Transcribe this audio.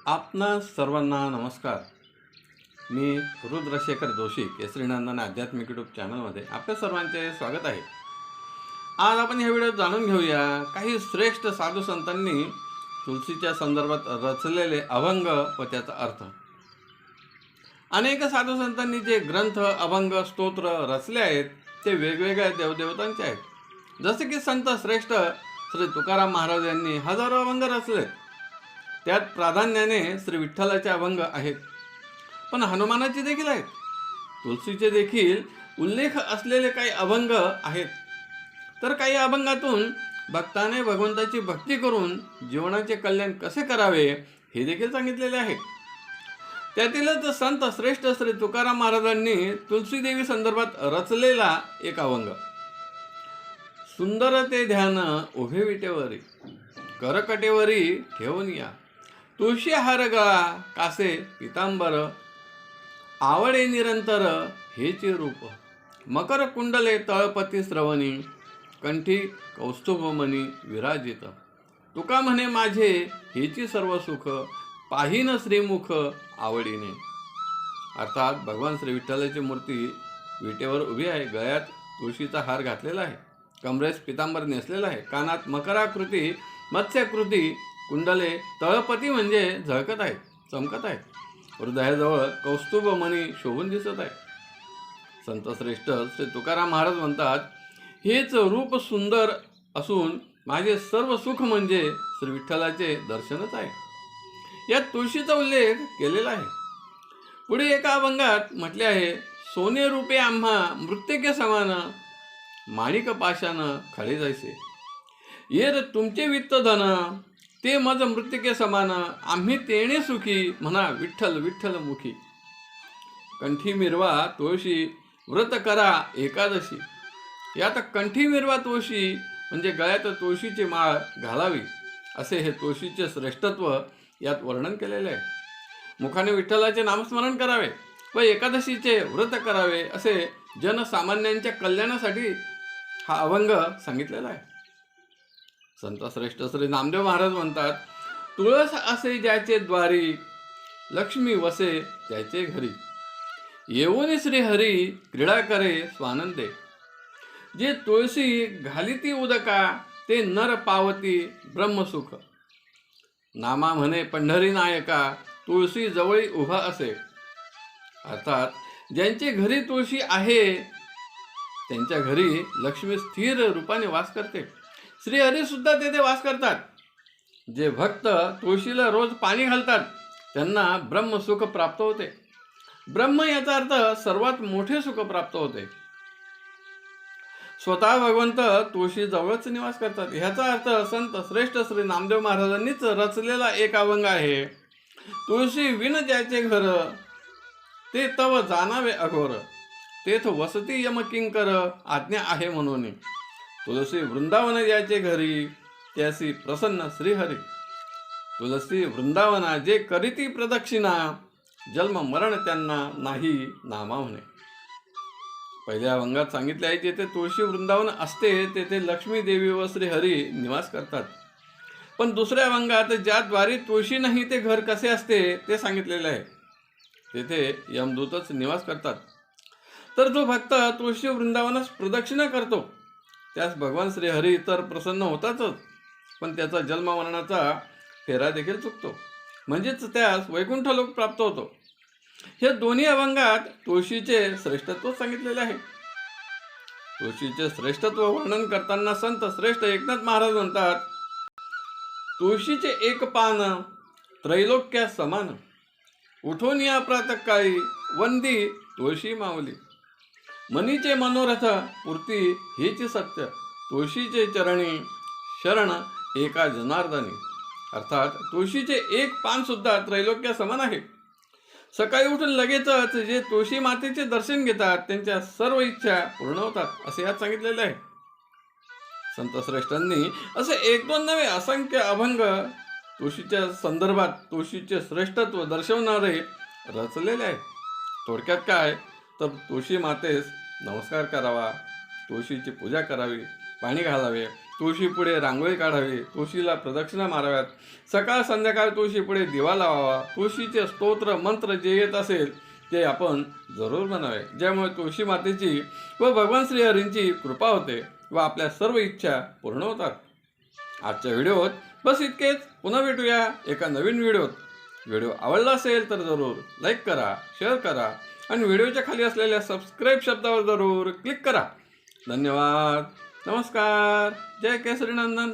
आपणा सर्वांना नमस्कार. मी रुद्रशेखर जोशी केसरीनंदन आध्यात्मिक यूट्यूब चॅनलमध्ये आपल्या सर्वांचे स्वागत आहे. आज आपण ह्या व्हिडिओत जाणून घेऊया काही श्रेष्ठ साधू संतांनी तुलसीच्या संदर्भात रचलेले अभंग व त्याचा अर्थ. अनेक साधू संतांनी जे ग्रंथ, अभंग, स्तोत्र रचले आहेत ते वेगवेगळ्या देवदेवतांचे आहेत. जसे की संत श्रेष्ठ श्री तुकाराम महाराज यांनी हजारो अभंग रचले. त्यात प्राधान्याने श्री विठ्ठलाचे अभंग आहेत, पण हनुमानाचे देखील आहेत. तुलसीचे देखील उल्लेख असलेले काही अभंग आहेत. तर काही अभंगातून भक्ताने भगवंताची भक्ती करून जीवनाचे कल्याण कसे करावे हे देखील सांगितलेले आहे. त्यातीलच संत श्रेष्ठ श्री तुकाराम महाराजांनी तुलसी देवी संदर्भात रचलेला एक अभंग. सुंदर ते ध्यान उभे विटेवरी, करकटेवरी ठेवून या, तुळशी हार गळा कासे पितांबर, आवडे निरंतर हेचे रूप, मकर कुंडले तळपती श्रवणी, कंठी कौस्तुभमणी विराजित, तुका म्हणे माझे हेची सर्व सुख, पाहिन श्रीमुख आवडीने. अर्थात भगवान श्री विठ्ठलाची मूर्ती विटेवर उभी आहे. गळ्यात तुळशीचा हार घातलेला आहे, कमरेस पितांबर नेसलेला आहे, कानात मकराकृती मत्स्याकृती कुंडले तळपती म्हणजे झळकत आहे, चमकत आहे, हृदयाजवळ कौस्तुभमणी शोभून दिसत आहे. संत श्रेष्ठ श्री तुकाराम महाराज म्हणतात, हेच रूप सुंदर असून माझे सर्व सुख म्हणजे श्री विठ्ठलाचे दर्शनच आहे. यात तुळशीचा उल्लेख केलेला आहे. पुढे एका अभंगात म्हटले आहे, सोने रूपे आम्हा मृत्तिके समान, माणिक पाशान खळे जैसे, येर तुमचे वित्त धन, ते मज मृत्तिके समान, आम्ही तेणे सुखी, म्हणा विठ्ठल विठ्ठल मुखी. कंठी मिरवा तुळशी व्रत करा एकादशी. यात कंठी मिरवा तुळशी म्हणजे गळ्यात तुळशीची माळ घालावी असे हे तुळशीचे श्रेष्ठत्व यात वर्णन केलेले आहे. मुखाने विठ्ठलाचे नामस्मरण करावे व एकादशीचे व्रत करावे असे जनसामान्यांच्या कल्याणासाठी हा अभंग सांगितलेला आहे. संत श्रेष्ठ श्री नामदेव महाराज म्हणतात, तुळस असे ज्याचे द्वारी, लक्ष्मी वसे त्याचे घरी, येऊन श्री हरी क्रीडा करे स्वानंदे, जे तुळशी घालिती उदका, ते नर पावती ब्रह्मसुख, नामा म्हणे पंढरी नायका, तुळशी जवळी उभा असे. अर्थात ज्यांचे घरी तुळशी आहे त्यांच्या घरी लक्ष्मी स्थिर रूपाने वास करते. श्रीहरी सुद्धा तेथे वास करतात. जे भक्त तुळशीला रोज पाणी घालतात त्यांना ब्रह्मसुख प्राप्त होते. ब्रह्म याचा अर्थ सर्वात मोठे सुख प्राप्त होते. स्वतः भगवंत तुळशी जवळच निवास करतात. ह्याचा अर्थ संत श्रेष्ठ श्री नामदेव महाराजांनीच रचलेला एक अभंग आहे. तुळशी विण ज्याचे घर, ते तव जाणावे अघोर, तेथ वसती यमकिंकर, आज्ञा आहे म्हणून, तुलसी वृंदावन ज्याचे घरी, त्यासी प्रसन्न श्रीहरी. तुलसी वृंदावना जे करीती प्रदक्षिणा, जन्म मरण त्यांना नाही नामा म्हणे. पहिल्या अभंगात सांगितले आहे, जेथे तुळशी वृंदावन असते तेथे लक्ष्मी देवी व श्रीहरी निवास करतात. पण दुसऱ्या अभंगात ज्याद्वारे तुळशी नाही ते घर कसे असते ते सांगितलेले आहे. तेथे यमदूतच निवास करतात. तर जो भक्त तुळशी वृंदावनास प्रदक्षिणा करतो त्यास भगवान श्रीहरी तर प्रसन्न होतातच, पण त्याचा जन्म मरणाचा फेरा देखील चुकतो, म्हणजेच त्यास वैकुंठ लोक प्राप्त होतो. हे दोन्ही अभंगात तुळशीचे श्रेष्ठत्व सांगितलेले आहे. तुळशीचे श्रेष्ठत्व वर्णन करताना संत श्रेष्ठ एकनाथ महाराज म्हणतात, तुळशीचे एक पान त्रैलोक्या समान, उठून या प्रातःकाळी वंदी तुळशी माऊली, मनीचे मनोरथ पूर्ती हेची सत्य, तुळशीचे चरणी शरण एका जनार्दनी. अर्थात तुळशीचे एक पान सुद्धा त्रैलोक्या समान आहे. सकाळी उठून लगेचच जे तुळशी मातेचे दर्शन घेतात त्यांच्या सर्व इच्छा पूर्ण होतात असे यात सांगितलेले आहे. संत श्रेष्ठांनी असे एक दोन नव्हे असंख्य अभंग तुळशीच्या संदर्भात तुळशीचे श्रेष्ठत्व दर्शवणारे रचलेले आहे. थोडक्यात काय तर तुळशी मातेस नमस्कार करावा, तुळशीची पूजा करावी, पाणी घालावे तुळशीपुढे रांगोळी काढावी, तुळशीला प्रदक्षिणा माराव्यात, सकाळ संध्याकाळ तुळशीपुढे दिवा लावावा, तुळशीचे स्तोत्र मंत्र जे येत असेल ते आपण जरूर म्हणावे, ज्यामुळे तुळशी मातेची व भगवान श्रीहरींची कृपा होते व आपल्या सर्व इच्छा पूर्ण होतात. आजच्या व्हिडिओत बस इतकेच. पुन्हा भेटूया एका नवीन व्हिडिओत. व्हिडिओ आवडला असेल तर जरूर लाईक करा, शेअर करा आणि व्हिडिओच्या खाली असलेल्या सबस्क्राईब शब्दावर जरूर क्लिक करा. धन्यवाद. नमस्कार. जय केसरी नंदन.